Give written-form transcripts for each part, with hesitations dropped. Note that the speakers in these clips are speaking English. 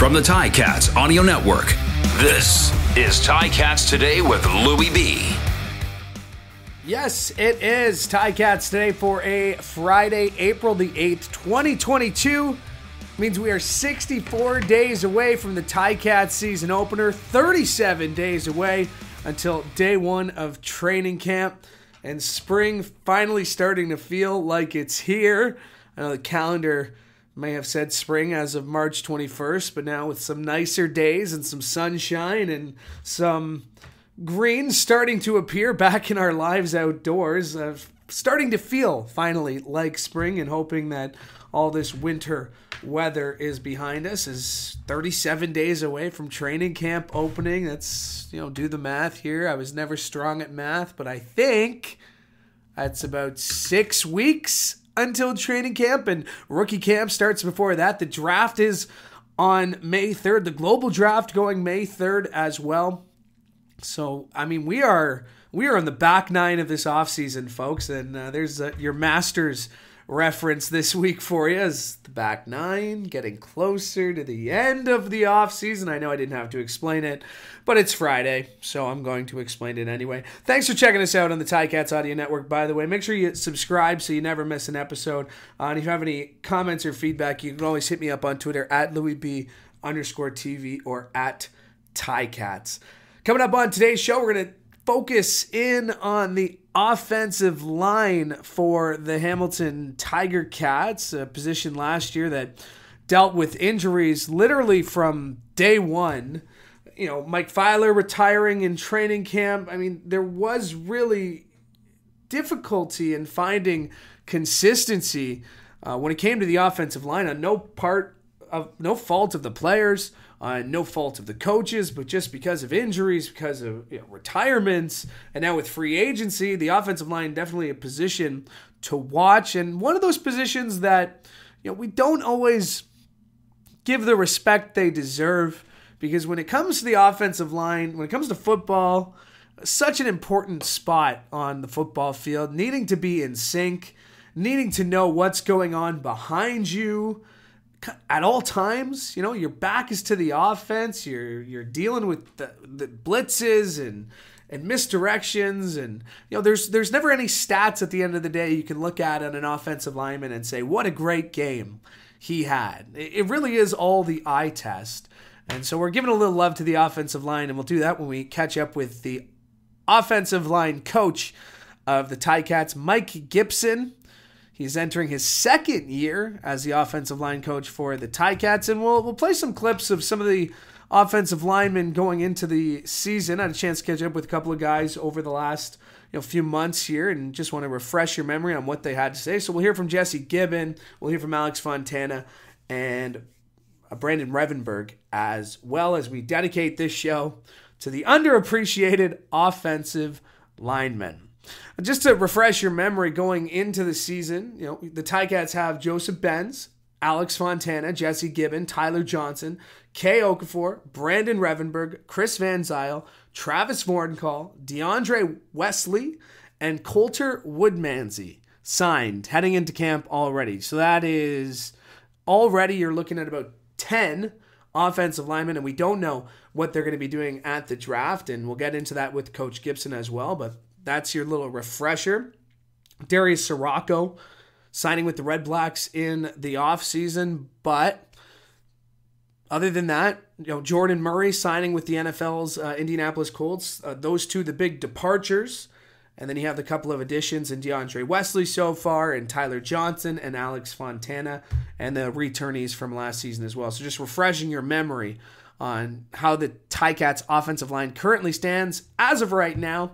from the Ticats Audio Network. This is Ticats Today with Louie B. Yes, it is Ticats Today for a Friday, April the 8th, 2022. Means we are 64 days away from the Ticats season opener, 37 days away until day one of training camp, and spring finally starting to feel like it's here. I know the calendar may have said spring as of March 21st, but now with some nicer days and some sunshine and some green starting to appear back in our lives outdoors, starting to feel finally like spring, and hoping that all this winter weather is behind us. Is 37 days away from training camp opening. That's, do the math here. I was never strong at math, but I think that's about 6 weeks until training camp, and rookie camp starts before that. The draft is on May 3rd. The global draft going May 3rd as well. So, we are on the back nine of this offseason, folks, and there's your Masters reference this week for you, as the back nine, getting closer to the end of the offseason. I know I didn't have to explain it, but it's Friday, so I'm going to explain it anyway. Thanks for checking us out on the Ticats Audio Network, by the way. Make sure you subscribe so you never miss an episode. And if you have any comments or feedback, you can always hit me up on Twitter at @LouieB_TV or at Ticats. Coming up on today's show, we're going to focus in on the offensive line for the Hamilton Tiger Cats, a position last year that dealt with injuries literally from day one. Mike Filer retiring in training camp. There was really difficulty in finding consistency when it came to the offensive line, on no fault of the players, no fault of the coaches, but just because of injuries, because of retirements, and now with free agency, the offensive line definitely a position to watch, and one of those positions that we don't always give the respect they deserve, because when it comes to the offensive line, when it comes to football, such an important spot on the football field, needing to be in sync, needing to know what's going on behind you at all times. Your back is to the offense. You're dealing with the blitzes and misdirections, and there's never any stats at the end of the day you can look at an offensive lineman and say, what a great game he had. It really is all the eye test. And so we're giving a little love to the offensive line, and we'll do that when we catch up with the offensive line coach of the Ticats, Mike Gibson. He's entering his second year as the offensive line coach for the Ticats, and we'll play some clips of some of the offensive linemen going into the season. I had a chance to catch up with a couple of guys over the last few months here, and just want to refresh your memory on what they had to say. So we'll hear from Jesse Gibbon, we'll hear from Alex Fontana, and Brandon Revenberg, as well as we dedicate this show to the underappreciated offensive linemen. Just to refresh your memory going into the season, the Ticats have Joseph Benz, Alex Fontana, Jesse Gibbon, Tyler Johnson, Kay Okafor, Brandon Revenberg, Chris Van Zyl, Travis Vorncall, DeAndre Wesley, and Coulter Woodmansey signed heading into camp already. So that is already, you're looking at about 10 offensive linemen, and we don't know what they're going to be doing at the draft, and we'll get into that with Coach Gibson as well, but that's your little refresher. Darius Sirocco signing with the Red Blacks in the offseason, but other than that, Jordan Murray signing with the NFL's Indianapolis Colts. Those two, the big departures. And then you have the couple of additions in DeAndre Wesley so far, and Tyler Johnson and Alex Fontana, and the returnees from last season as well. So just refreshing your memory on how the Ticats offensive line currently stands as of right now.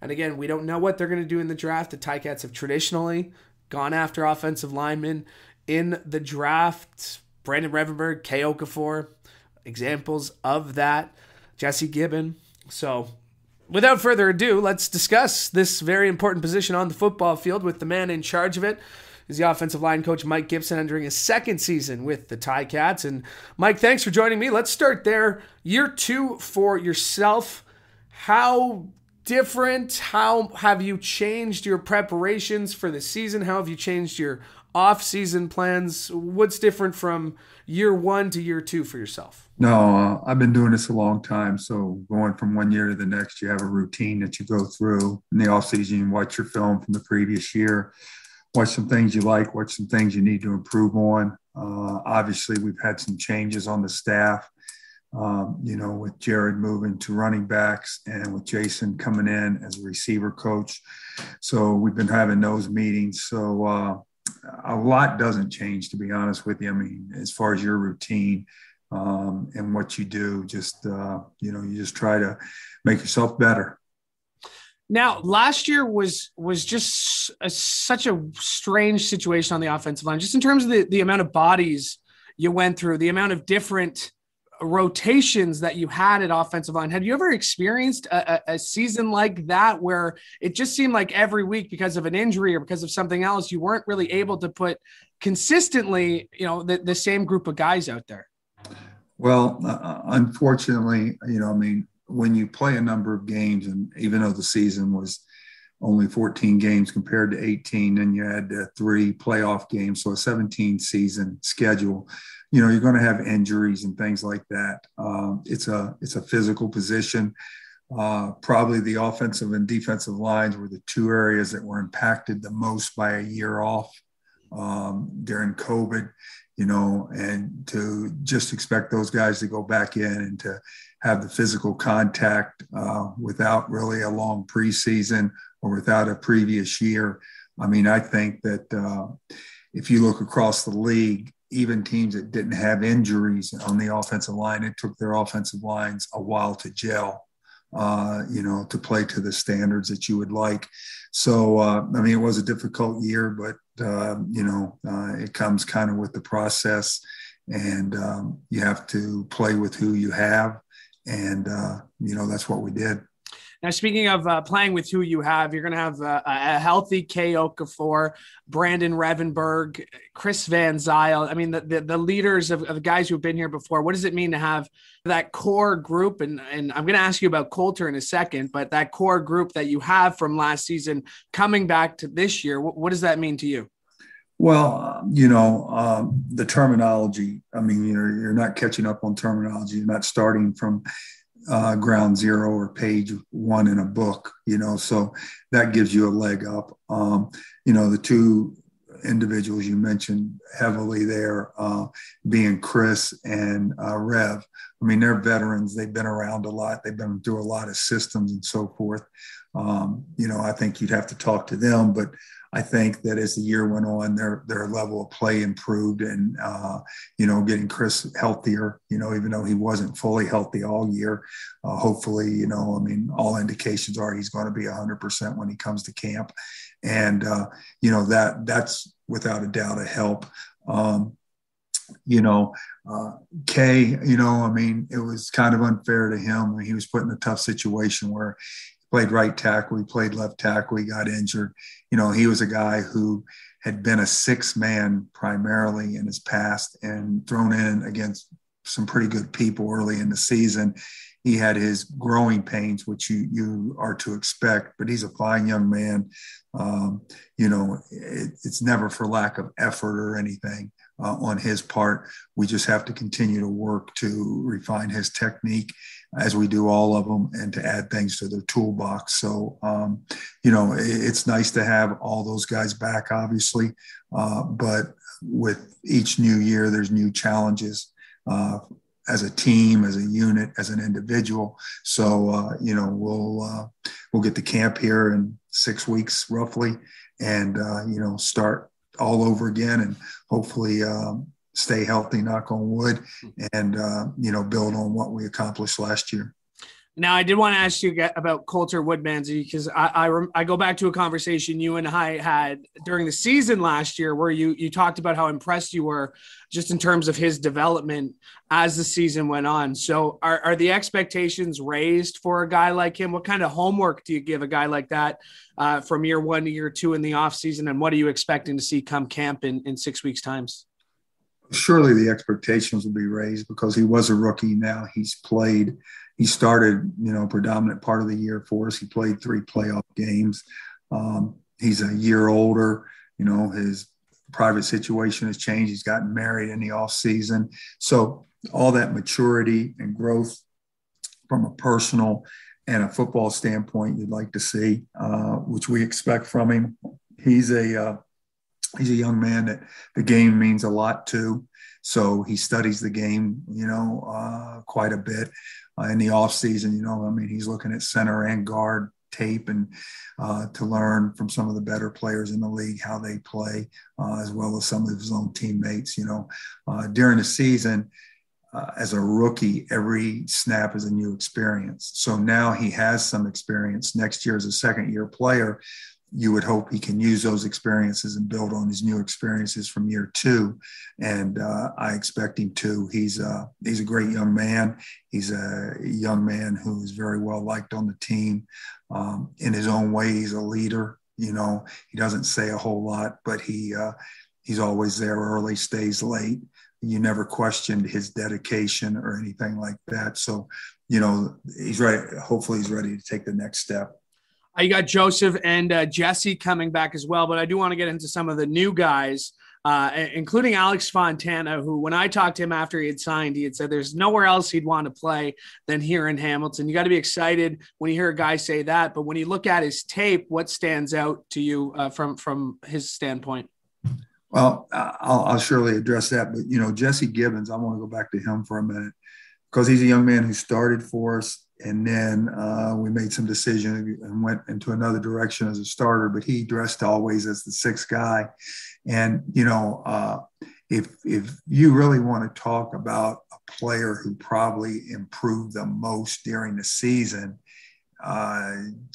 And again, we don't know what they're going to do in the draft. The Ticats have traditionally gone after offensive linemen in the draft. Brandon Revenberg, Kay Okafor, examples of that. Jesse Gibbon. So without further ado, let's discuss this very important position on the football field with the man in charge of it. Is the offensive line coach Mike Gibson, entering his second season with the Ticats. And Mike, thanks for joining me. Let's start there. Year two for yourself. How different? How have you changed your preparations for the season? How have you changed your off-season plans? What's different from year one to year two for yourself? No, I've been doing this a long time. So going from one year to the next, you have a routine that you go through. In the offseason, you watch your film from the previous year, watch some things you like, watch some things you need to improve on. Obviously, we've had some changes on the staff, with Jared moving to running backs and with Jason coming in as a receiver coach. So we've been having those meetings. So a lot doesn't change, to be honest with you. I mean, as far as your routine, and what you do, you just try to make yourself better. Now, last year was just such a strange situation on the offensive line, just in terms of the amount of bodies you went through, the amount of different rotations that you had at offensive line. Have you ever experienced a season like that where it just seemed like every week, because of an injury or because of something else, you weren't really able to put consistently, the same group of guys out there? Well, unfortunately, when you play a number of games, and even though the season was only 14 games compared to 18, then you had 3 playoff games, so a 17-season schedule, you're going to have injuries and things like that. It's a physical position. Probably the offensive and defensive lines were the 2 areas that were impacted the most by a year off during COVID. And to just expect those guys to go back in and to have the physical contact without really a long preseason or without a previous year. I mean, I think that if you look across the league, even teams that didn't have injuries on the offensive line, it took their offensive lines a while to gel, to play to the standards that you would like. So, it was a difficult year, but it comes kind of with the process, and you have to play with who you have. And, that's what we did. Now, speaking of playing with who you have, you're going to have a healthy K. Okafor, Brandon Revenberg, Chris Van Zyl. I mean, the leaders of the guys who have been here before. What does it mean to have that core group? And I'm going to ask you about Coulter in a second, but that core group that you have from last season coming back to this year, what does that mean to you? Well, the terminology, you're not catching up on terminology. You're not starting from ground zero or page 1 in a book, so that gives you a leg up. The 2 individuals you mentioned heavily there, being Chris and Rev. They're veterans. They've been around a lot. They've been through a lot of systems and so forth. I think you'd have to talk to them, but I think that as the year went on, their level of play improved, and getting Chris healthier, even though he wasn't fully healthy all year, hopefully, all indications are he's going to be 100% when he comes to camp, and that's without a doubt a help. Kay, it was kind of unfair to him when he was put in a tough situation where played right tackle, he played left tackle, he got injured. He was a guy who had been a 6-man primarily in his past and thrown in against some pretty good people early in the season. He had his growing pains, which you are to expect, but he's a fine young man. It's never for lack of effort or anything on his part. We just have to continue to work to refine his technique, as we do all of them, and to add things to their toolbox. So, it's nice to have all those guys back, obviously, but with each new year, there's new challenges as a team, as a unit, as an individual. So, we'll get to camp here in 6 weeks roughly, and, start all over again, and hopefully stay healthy, knock on wood, and, build on what we accomplished last year. Now, I did want to ask you about Coulter Woodmansey, because I go back to a conversation you and I had during the season last year where you talked about how impressed you were just in terms of his development as the season went on. So are the expectations raised for a guy like him? What kind of homework do you give a guy like that from year 1 to year 2 in the offseason? And what are you expecting to see come camp in 6 weeks' times? Surely the expectations will be raised because he was a rookie. Now he's played, he started, predominant part of the year for us. He played 3 playoff games. He's a year older. His private situation has changed. He's gotten married in the off season. So all that maturity and growth from a personal and a football standpoint you'd like to see, which we expect from him. He's a young man that the game means a lot to. So he studies the game, quite a bit in the off season. He's looking at center and guard tape and to learn from some of the better players in the league how they play, as well as some of his own teammates. During the season, as a rookie, every snap is a new experience. So now he has some experience. Next year as a second-year player, you would hope he can use those experiences and build on his new experiences from year 2. And I expect him to. He's a great young man. He's a young man who is very well liked on the team. In his own way, he's a leader. He doesn't say a whole lot, but he's always there early, stays late. You never questioned his dedication or anything like that. So, he's ready. Hopefully he's ready to take the next step. You got Joseph and Jesse coming back as well, but I do want to get into some of the new guys, including Alex Fontana, who, when I talked to him after he had signed, he had said there's nowhere else he'd want to play than here in Hamilton. You got to be excited when you hear a guy say that, but when you look at his tape, what stands out to you from his standpoint? Well, I'll surely address that, but Jesse Gibbons, I want to go back to him for a minute because he's a young man who started for us. And then we made some decisions and went into another direction as a starter, but he dressed always as the 6th guy. And, if you really want to talk about a player who probably improved the most during the season,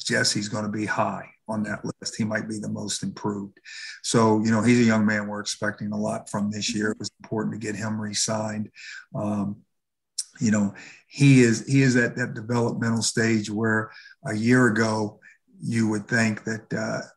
Jesse's going to be high on that list. He might be the most improved. So, he's a young man we're expecting a lot from this year. It was important to get him re-signed. He is at that developmental stage where a year ago you would think that,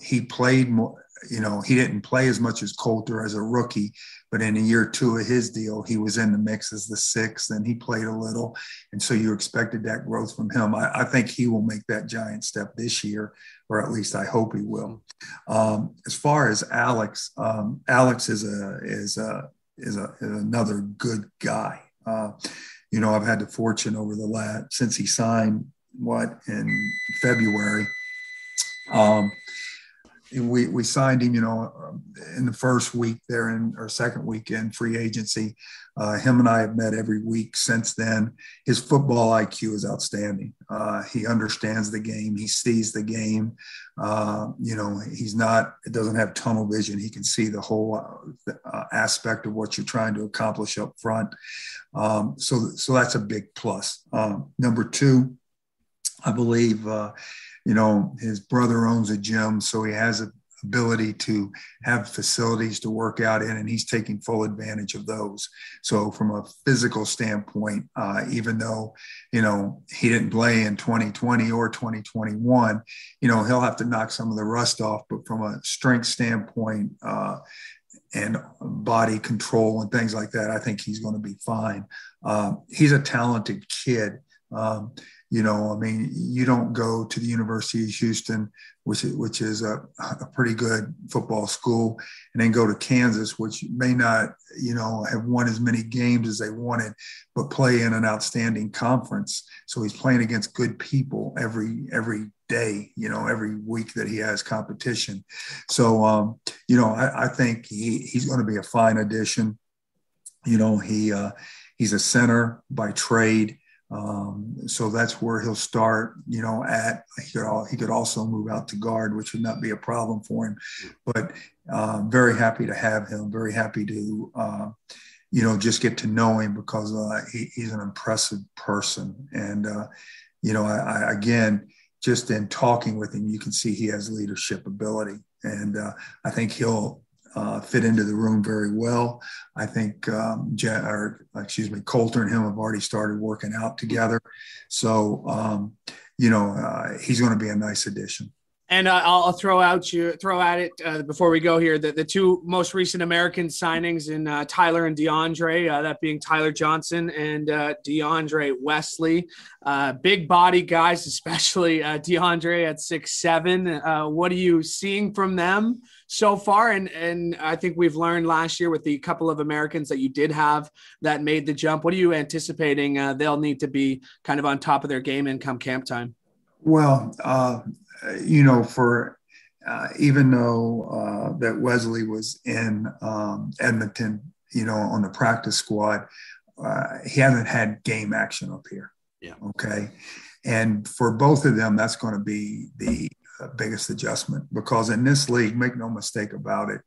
he played more, he didn't play as much as Coulter as a rookie, but in year 2 of his deal, he was in the mix as the 6th and he played a little. And so you expected that growth from him. I think he will make that giant step this year, or at least I hope he will. As far as Alex, Alex is another good guy. I've had the fortune over since he signed in February. We signed him, in the first week there or second week in free agency. Him and I have met every week since then. His football IQ is outstanding. He understands the game. He sees the game. It doesn't have tunnel vision. He can see the whole aspect of what you're trying to accomplish up front. So that's a big plus. Number 2, I believe, his brother owns a gym, so he has an ability to have facilities to work out in, and he's taking full advantage of those. So from a physical standpoint, even though, he didn't play in 2020 or 2021, he'll have to knock some of the rust off, but from a strength standpoint, and body control and things like that, I think he's going to be fine. He's a talented kid. You don't go to the University of Houston, which is a pretty good football school, and then go to Kansas, which may not, have won as many games as they wanted, but play in an outstanding conference. So he's playing against good people every day, every week that he has competition. So, I think he's going to be a fine addition. He's a center by trade. So that's where he'll start, he could also move out to guard, which would not be a problem for him, but very happy to have him, very happy to, just get to know him because he's an impressive person. And, I again, just in talking with him, you can see he has leadership ability, and I think he'll fit into the room very well. I think Coulter and him have already started working out together. So, he's going to be a nice addition. And I'll throw at it before we go here the two most recent American signings in Tyler and DeAndre, that being Tyler Johnson and DeAndre Wesley. Big body guys, especially DeAndre at 6'7". What are you seeing from them so far? And I think we've learned last year with the couple of Americans that you did have that made the jump. What are you anticipating they'll need to be kind of on top of their game in come camp time? Well, for even though that Wesley was in Edmonton, on the practice squad, he hasn't had game action up here. Yeah. Okay. And for both of them, that's going to be the biggest adjustment, because in this league, make no mistake about it,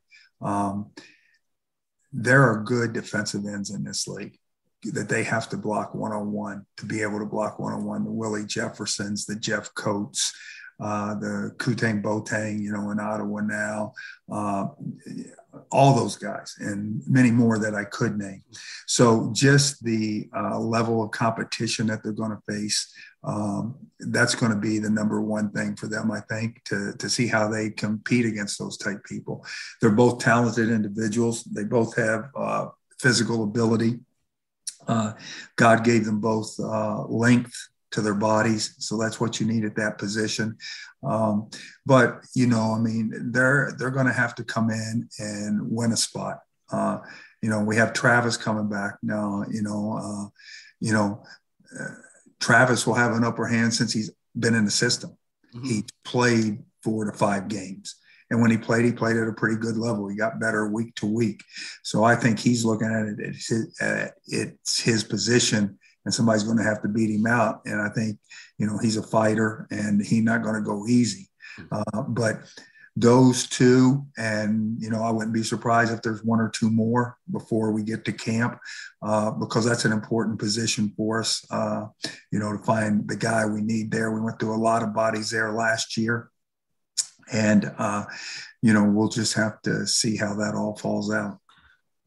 there are good defensive ends in this league that they have to block one-on-one to be able to block one-on-one. The Willie Jeffersons, the Jeff Coates, the Kutang Boateng, in Ottawa now, all those guys and many more that I could name. So just the level of competition that they're going to face, that's going to be the number one thing for them, I think, to see how they compete against those type people. They're both talented individuals. They both have physical ability. God gave them both length to their bodies, so that's what you need at that position. But they're going to have to come in and win a spot. We have Travis coming back now. Travis will have an upper hand since he's been in the system. Mm-hmm. He played 4 to 5 games. And when he played at a pretty good level. He got better week to week. So I think he's looking at it. It's his position, and somebody's going to have to beat him out. And I think, he's a fighter, and he's not going to go easy. But those two, and, I wouldn't be surprised if there's 1 or 2 more before we get to camp, because that's an important position for us, to find the guy we need there. We went through a lot of bodies there last year. And, we'll just have to see how that all falls out.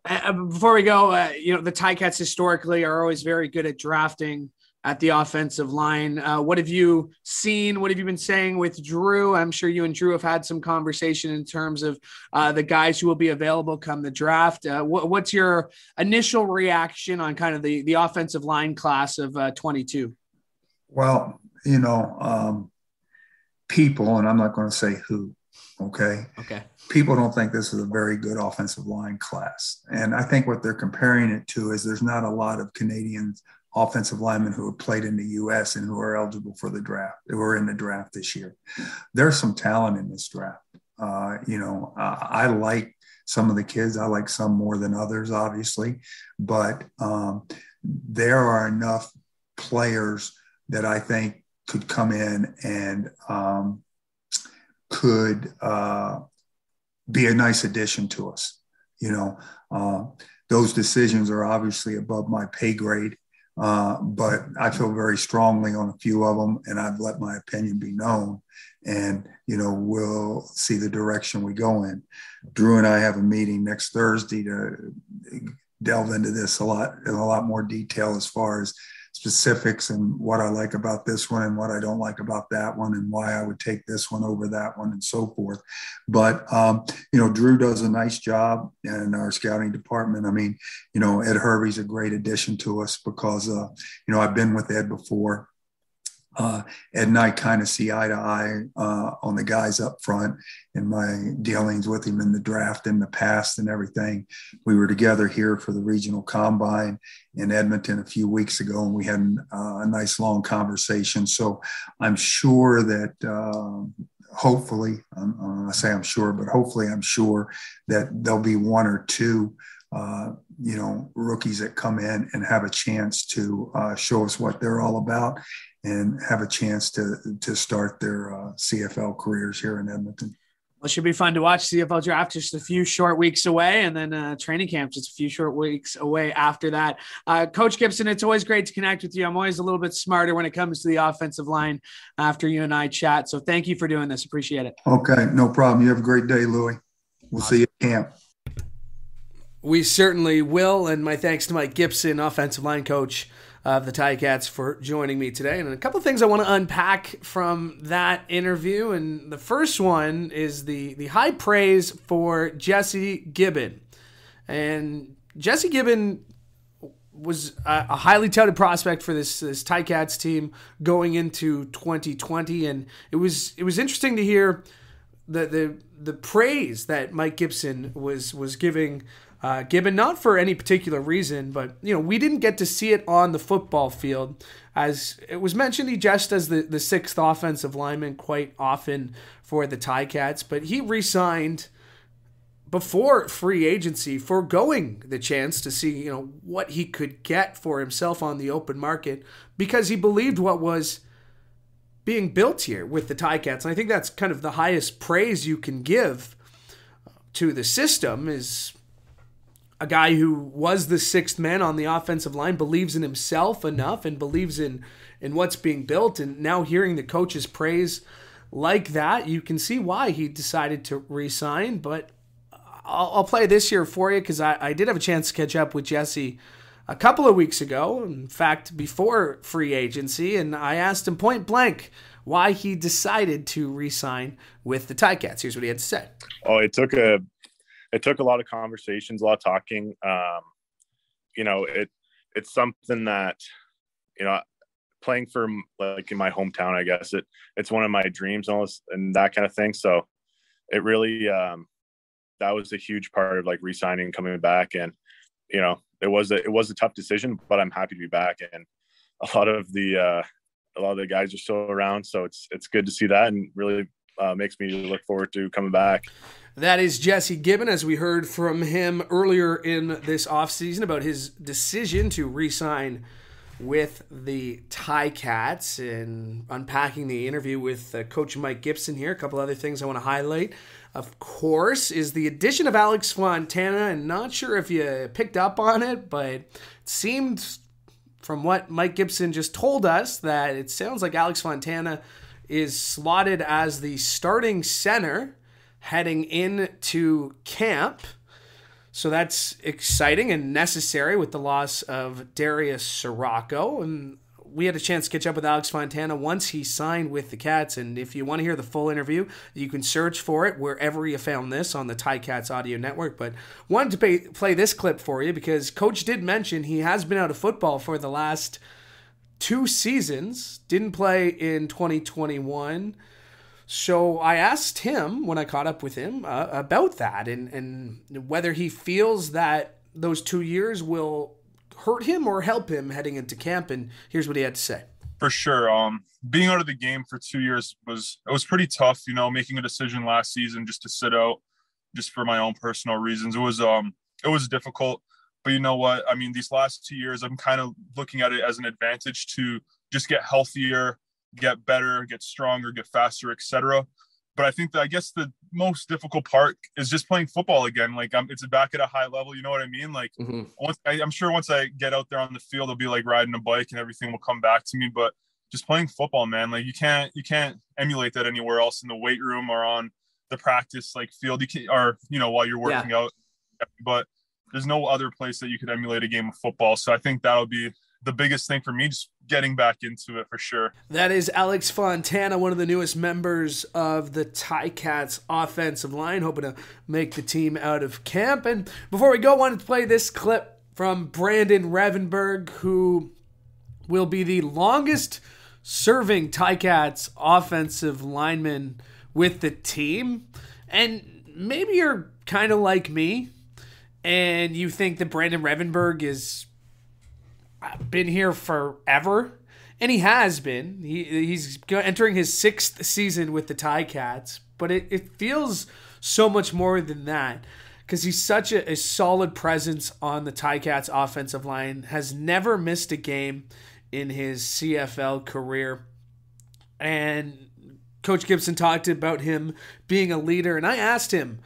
Before we go, the Ticats historically are always very good at drafting at the offensive line. What have you seen? What have you been saying with Drew? I'm sure you and Drew have had some conversation in terms of the guys who will be available come the draft. What's your initial reaction on kind of the offensive line class of 22? Well, people, and I'm not going to say who, okay? People don't think this is a very good offensive line class. And I think what they're comparing it to is there's not a lot of Canadian offensive linemen who have played in the U.S. and who are eligible for the draft, who are in the draft this year. There's some talent in this draft. I like some of the kids. I like some more than others, obviously. But there are enough players that I think could come in and could be a nice addition to us. Those decisions are obviously above my pay grade, but I feel very strongly on a few of them, and I've let my opinion be known. And, we'll see the direction we go in. Drew and I have a meeting next Thursday to delve into this in a lot more detail as far as specifics and what I like about this one and what I don't like about that one and why I would take this one over that one and so forth. But, Drew does a nice job in our scouting department. I mean, Ed Hervey's a great addition to us because, I've been with Ed before. Ed and I kind of see eye to eye on the guys up front in my dealings with him in the draft in the past and everything. We were together here for the regional combine in Edmonton a few weeks ago, and we had a nice long conversation. So I'm sure that hopefully I'm sure that there'll be 1 or 2 rookies that come in and have a chance to show us what they're all about and have a chance to start their CFL careers here in Edmonton. Well, it should be fun to watch CFL draft just a few short weeks away, and then training camp just a few short weeks away after that. Coach Gibson, it's always great to connect with you. I'm always a little bit smarter when it comes to the offensive line after you and I chat. So thank you for doing this. Appreciate it. Okay, no problem. You have a great day, Louie. We'll see you at camp. We certainly will, and my thanks to Mike Gibson, offensive line coach of the Ticats, for joining me today. And a couple of things I want to unpack from that interview, and the first one is the high praise for Jesse Gibbon. And Jesse Gibbon was a highly touted prospect for this Ticats team going into 2020, and it was interesting to hear the praise that Mike Gibson was giving Gibbon, not for any particular reason, but we didn't get to see it on the football field. As it was mentioned, he just does the sixth offensive lineman quite often for the Ticats, but he re-signed before free agency, foregoing the chance to see what he could get for himself on the open market, because he believed what was being built here with the Ticats. And I think that's kind of the highest praise you can give to the system, is a guy who was the sixth man on the offensive line, believes in himself enough and believes in what's being built. And now hearing the coach's praise like that, you can see why he decided to re-sign. But I'll play this here for you, because I did have a chance to catch up with Jesse a couple of weeks ago, in fact, before free agency, and I asked him point blank why he decided to re-sign with the Ticats. Here's what he had to say. Oh, it took a lot of conversations, a lot of talking. It's something that, playing for, like, in my hometown, I guess it's one of my dreams and all this, and that kind of thing. So it really, that was a huge part of, like, re-signing, coming back. And, it was a tough decision, but I'm happy to be back. And a lot of the guys are still around. So it's good to see that, and really makes me look forward to coming back. That is Jesse Gibbon, as we heard from him earlier in this offseason about his decision to re-sign with the Ticats, and unpacking the interview with Coach Mike Gibson here. A couple other things I want to highlight, of course, is the addition of Alex Fontana, and not sure if you picked up on it, but it seemed from what Mike Gibson just told us that it sounds like Alex Fontana is slotted as the starting center heading into camp. So that's exciting and necessary with the loss of Darius Sirocco. And we had a chance to catch up with Alex Fontana once he signed with the Cats. And if you want to hear the full interview, you can search for it wherever you found this on the Ticats audio network. But wanted to play this clip for you, because Coach did mention he has been out of football for the last 2 seasons, didn't play in 2021. So I asked him, when I caught up with him, about that, and whether he feels that those 2 years will hurt him or help him heading into camp. And here's what he had to say. For sure. Being out of the game for 2 years was pretty tough, making a decision last season just to sit out, just for my own personal reasons. It was difficult, but you know what? I mean, these last 2 years, I'm kind of looking at it as an advantage to just get healthier, get better, get stronger, get faster, etc. But I guess the most difficult part is just playing football again. Like, it's back at a high level. You know what I mean? Like, I'm sure once I get out there on the field, it'll be like riding a bike and everything will come back to me. But just playing football, man, like you can't emulate that anywhere else in the weight room or on the practice field. You can, or while you're working out. But there's no other place that you could emulate a game of football. So I think that'll be the biggest thing for me, just getting back into it for sure. That is Alex Fontana, one of the newest members of the Ticats offensive line, hoping to make the team out of camp. And before we go, I wanted to play this clip from Brandon Revenberg, who will be the longest serving Ticats offensive lineman with the team. And maybe you're kind of like me, and you think that Brandon Revenberg is been here forever, and he has been. He's entering his 6th season with the Ticats, but it feels so much more than that, because he's such a solid presence on the Ticats offensive line, has never missed a game in his CFL career. And Coach Gibson talked about him being a leader, and I asked him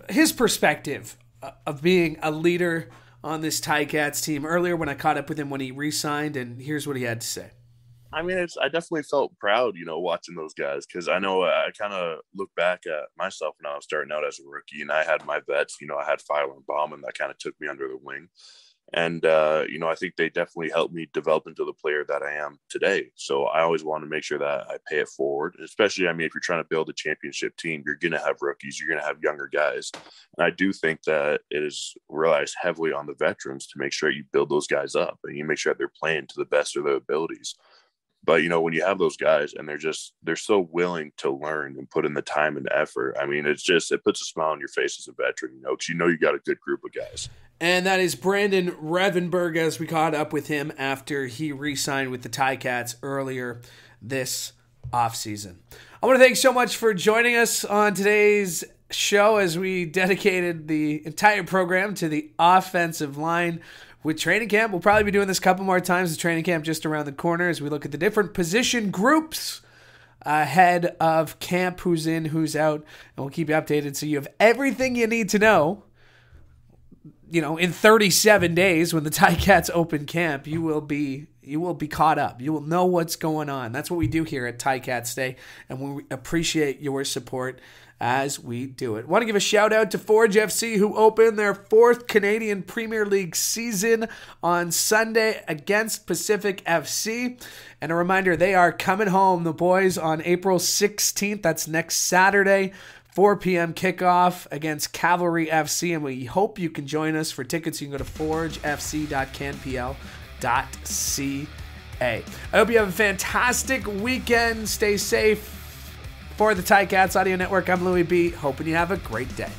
his perspective of being a leader on this Ticats team earlier when I caught up with him when he re-signed, and here's what he had to say. I mean, I definitely felt proud, watching those guys, because I know I kind of look back at myself when I was starting out as a rookie, and I had my vets. I had Feiler and Bauman that kind of took me under the wing. And, I think they definitely helped me develop into the player that I am today. So I always want to make sure that I pay it forward, especially, if you're trying to build a championship team, you're going to have rookies, you're going to have younger guys. And I do think that it is relies heavily on the veterans to make sure you build those guys up and you make sure that they're playing to the best of their abilities. But, when you have those guys and they're so willing to learn and put in the time and effort, it puts a smile on your face as a veteran, because you got a good group of guys. And that is Brandon Revenberg, as we caught up with him after he re-signed with the Ticats earlier this offseason. I want to thank you so much for joining us on today's show as we dedicated the entire program to the offensive line. With training camp, we'll probably be doing this a couple more times. The training camp just around the corner as we look at the different position groups ahead of camp, who's in, who's out, and we'll keep you updated so you have everything you need to know. In 37 days when the Ticats open camp, you will be caught up. You will know what's going on. That's what we do here at Ticats Day, and we appreciate your support as we do it. Want to give a shout out to Forge FC, who opened their 4th Canadian Premier League season on Sunday against Pacific FC. And a reminder, they are coming home, the boys, on April 16th. That's next Saturday. 4 p.m. kickoff against Cavalry FC, and we hope you can join us. For tickets, you can go to forgefc.canpl.ca. I hope you have a fantastic weekend. Stay safe. For the Ticats Audio Network, I'm Louie B. Hoping you have a great day.